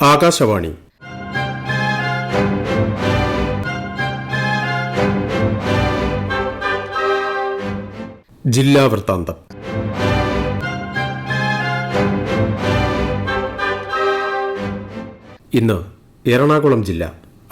ആകാശവാണി ജില്ലാ വൃത്താന്തം. ഇന്ന് എറണാകുളം ജില്ല.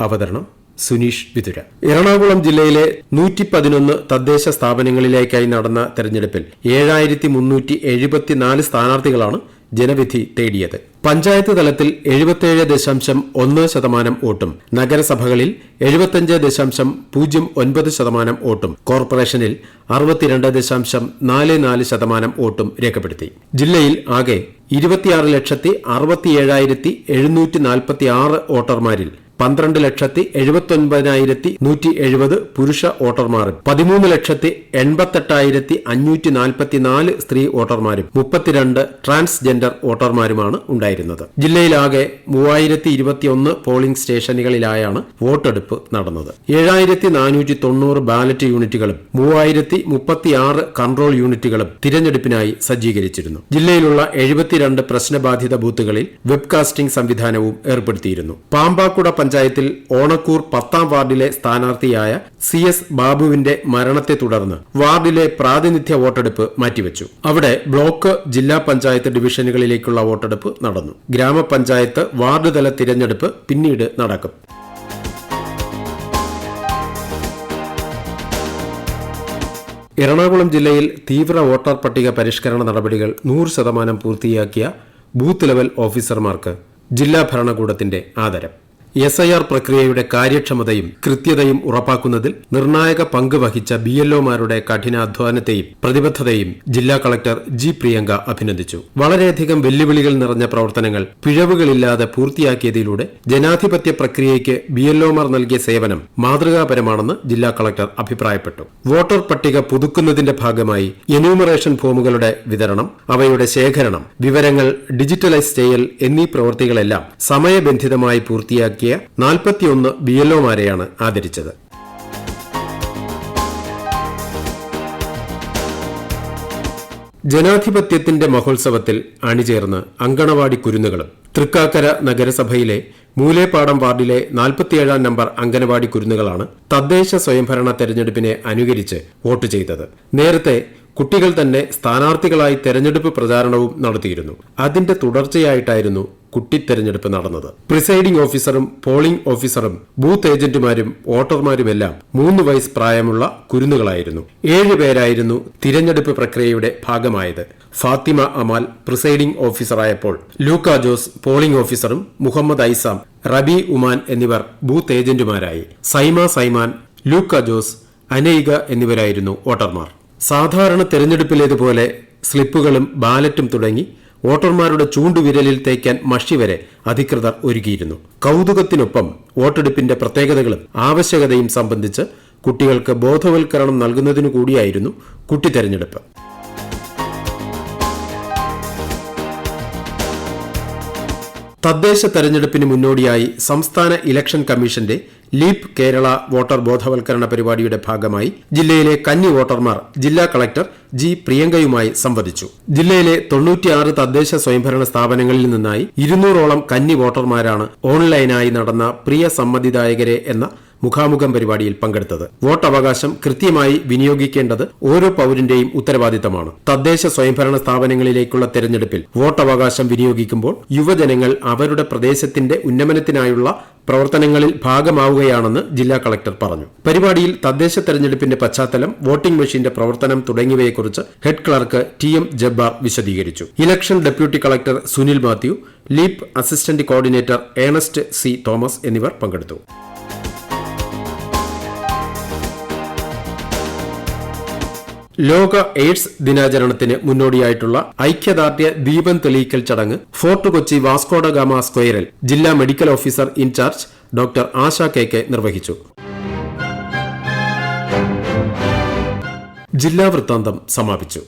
അവതരണം സുനീഷ് വിതുര. എറണാകുളം ജില്ലയിലെ 111 തദ്ദേശ സ്ഥാപനങ്ങളിലേക്കായി നടന്ന തെരഞ്ഞെടുപ്പിൽ 7374 സ്ഥാനാർത്ഥികളാണ് ജനവിധി തേടിയത്. പഞ്ചായത്ത് തലത്തിൽ 77.1% വോട്ടും, നഗരസഭകളിൽ 75.09% വോട്ടും, കോർപ്പറേഷനിൽ 62.44% വോട്ടും രേഖപ്പെടുത്തി. ജില്ലയിൽ ആകെ 26,67,746 വോട്ടർമാരിൽ 12,79,170 പുരുഷ വോട്ടർമാരും 13,88,544 സ്ത്രീ വോട്ടർമാരും 32 ട്രാൻസ്ജെൻഡർ വോട്ടർമാരുമാണ് ഉണ്ടായിരുന്നത്. ജില്ലയിലാകെ 3021 പോളിംഗ് സ്റ്റേഷനുകളിലായാണ് വോട്ടെടുപ്പ് നടന്നത്. 7490 ബാലറ്റ് യൂണിറ്റുകളും 3036 കൺട്രോൾ യൂണിറ്റുകളും തിരഞ്ഞെടുപ്പിനായി സജ്ജീകരിച്ചിരുന്നു. ജില്ലയിലുള്ള 72 പ്രശ്നബാധിത ബൂത്തുകളിൽ വെബ്കാസ്റ്റിംഗ് സംവിധാനവും ഏർപ്പെടുത്തിയിരുന്നു. പാമ്പാക്കുട പഞ്ചായത്തിൽ ഓണക്കൂർ 10ാം വാർഡിലെ സ്ഥാനാർത്ഥിയായ CS ബാബുവിന്റെ മരണത്തെ തുടർന്ന് വാർഡിലെ പ്രാതിനിധ്യ വോട്ടെടുപ്പ് മാറ്റിവെച്ചു. അവിടെ ബ്ലോക്ക്, ജില്ലാ പഞ്ചായത്ത് ഡിവിഷനുകളിലേക്കുള്ള വോട്ടെടുപ്പ് നടന്നു. ഗ്രാമപഞ്ചായത്ത് വാർഡ് തല തിരഞ്ഞെടുപ്പ് പിന്നീട് നടക്കും. എറണാകുളം ജില്ലയിൽ തീവ്ര വോട്ടർ പട്ടിക പരിഷ്കരണ നടപടികൾ 100% പൂർത്തിയാക്കിയ ബൂത്ത് ലെവൽ ഓഫീസർമാർക്ക് ജില്ലാ ഭരണകൂടത്തിന്റെ ആദരം. SIR പ്രക്രിയയുടെ കാര്യക്ഷമതയും കൃത്യതയും ഉറപ്പാക്കുന്നതിൽ നിർണായക പങ്ക് വഹിച്ച BLOമാരുടെ കഠിനാധ്വാനത്തെയും പ്രതിബദ്ധതയും ജില്ലാ കളക്ടർ G. പ്രിയങ്ക അഭിനന്ദിച്ചു. വളരെയധികം വെല്ലുവിളികൾ നിറഞ്ഞ പ്രവർത്തനങ്ങൾ പിഴവുകളില്ലാതെ പൂർത്തിയാക്കിയതിലൂടെ ജനാധിപത്യ പ്രക്രിയയ്ക്ക് BLOമാർ നൽകിയ സേവനം മാതൃകാപരമാണെന്ന് ജില്ലാ കളക്ടർ അഭിപ്രായപ്പെട്ടു. വോട്ടർ പട്ടിക പുതുക്കുന്നതിന്റെ ഭാഗമായി എന്യൂമറേഷൻ ഫോമുകളുടെ വിതരണം, അവയുടെ ശേഖരണം, വിവരങ്ങൾ ഡിജിറ്റലൈസ് ചെയ്യൽ എന്നീ പ്രവൃത്തികളെല്ലാം സമയബന്ധിതമായി പൂർത്തിയാക്കി 41 BLOമാരെയാണ് ആദരിച്ചത്. ജനാധിപത്യത്തിന്റെ മഹോത്സവത്തിൽ അണിചേർന്ന് അങ്കണവാടി കുരുന്നുകളും. തൃക്കാക്കര നഗരസഭയിലെ മൂലേപ്പാടം വാർഡിലെ 47ാം നമ്പർ അങ്കണവാടി കുരുന്നുകളാണ് തദ്ദേശ സ്വയംഭരണ തെരഞ്ഞെടുപ്പിനെ അനുകരിച്ച് വോട്ട് ചെയ്തത്. നേരത്തെ കുട്ടികൾ തന്നെ സ്ഥാനാർത്ഥികളായി തെരഞ്ഞെടുപ്പ് പ്രചാരണവും നടത്തിയിരുന്നു. അതിന്റെ തുടർച്ചയായിട്ടായിരുന്നു കുട്ടിത്തെരഞ്ഞെടുപ്പ് നടന്നത്. പ്രിസൈഡിംഗ് ഓഫീസറും പോളിംഗ് ഓഫീസറും ബൂത്ത് ഏജന്റുമാരും വോട്ടർമാരുമെല്ലാം 3 വയസ്സ് പ്രായമുള്ള കുരുന്നുകളായിരുന്നു. 7 പേരായിരുന്നു തിരഞ്ഞെടുപ്പ് പ്രക്രിയയുടെ ഭാഗമായത്. ഫാത്തിമ അമാൽ പ്രിസൈഡിംഗ് ഓഫീസറായപ്പോൾ ലൂക്ക ജോസ് പോളിംഗ് ഓഫീസറും മുഹമ്മദ് ഐസാം, റബി ഉമാൻ എന്നിവർ ബൂത്ത് ഏജന്റുമാരായി. സൈമ സൈമാൻ, ലൂക്ക ജോസ്, അനൈക എന്നിവരായിരുന്നു വോട്ടർമാർ. സാധാരണ തെരഞ്ഞെടുപ്പിലേതുപോലെ സ്ലിപ്പുകളും ബാലറ്റും തുടങ്ങി വോട്ടർമാരുടെ ചൂണ്ടുവിരലിൽ തേക്കാൻ മഷി വരെ അധികൃതർ ഒരുക്കിയിരുന്നു. കൗതുകത്തിനൊപ്പം വോട്ടെടുപ്പിന്റെ പ്രത്യേകതകളും ആവശ്യകതയും സംബന്ധിച്ച് കുട്ടികൾക്ക് ബോധവൽക്കരണം നൽകുന്നതിനു കൂടിയായിരുന്നു കുട്ടിത്തെരഞ്ഞെടുപ്പ്. തദ്ദേശ തെരഞ്ഞെടുപ്പിന് മുന്നോടിയായി സംസ്ഥാന ഇലക്ഷൻ കമ്മീഷന്റെ ലീപ് കേരള വോട്ടർ ബോധവൽക്കരണ പരിപാടിയുടെ ഭാഗമായി ജില്ലയിലെ കന്നി വോട്ടർമാർ ജില്ലാ കളക്ടർ G. പ്രിയങ്കയുമായി സംവദിച്ചു. ജില്ലയിലെ 96 തദ്ദേശ സ്വയംഭരണ സ്ഥാപനങ്ങളിൽ നിന്നായി 200ഓളം കന്നി വോട്ടർമാരാണ് ഓൺലൈനായി നടന്ന പ്രിയ സമ്മതിദായകരെ എന്ന മുഖാമുഖം പരിപാടിയിൽ പങ്കെടുത്തത്. വോട്ടവകാശം കൃത്യമായി വിനിയോഗിക്കേണ്ടത് ഓരോ പൌരന്റെയും ഉത്തരവാദിത്തമാണ്. തദ്ദേശ സ്വയംഭരണ സ്ഥാപനങ്ങളിലേക്കുള്ള തെരഞ്ഞെടുപ്പിൽ വോട്ടവകാശം വിനിയോഗിക്കുമ്പോൾ യുവജനങ്ങൾ അവരുടെ പ്രദേശത്തിന്റെ ഉന്നമനത്തിനായുള്ള പ്രവർത്തനങ്ങളിൽ ഭാഗമാവുകയാണെന്ന് ജില്ലാ കളക്ടർ പറഞ്ഞു. പരിപാടിയിൽ തദ്ദേശ തെരഞ്ഞെടുപ്പിന്റെ പശ്ചാത്തലം, വോട്ടിംഗ് മെഷീന്റെ പ്രവർത്തനം തുടങ്ങിയവയെക്കുറിച്ച് ഹെഡ് ക്ലർക്ക് TM ജബ്ബാർ വിശദീകരിച്ചു. Election deputy collector Sunil Mathew, leap assistant coordinator Ernest C. Thomas എന്നിവർ പങ്കെടുത്തു. ലോക എയ്ഡ്സ് ദിനാചരണത്തിന് മുന്നോടിയായിട്ടുള്ള ഐക്യദാർഢ്യ ദീപം തെളിയിക്കൽ ചടങ്ങ് ഫോർട്ട് കൊച്ചി വാസ്കോഡഗാമ സ്ക്വയറിൽ ജില്ലാ മെഡിക്കൽ ഓഫീസർ ഇൻചാർജ് ഡോക്ടർ ആശ KK നിർവഹിച്ചു. ജില്ലാ വൃത്താന്തം സമാപിച്ചു.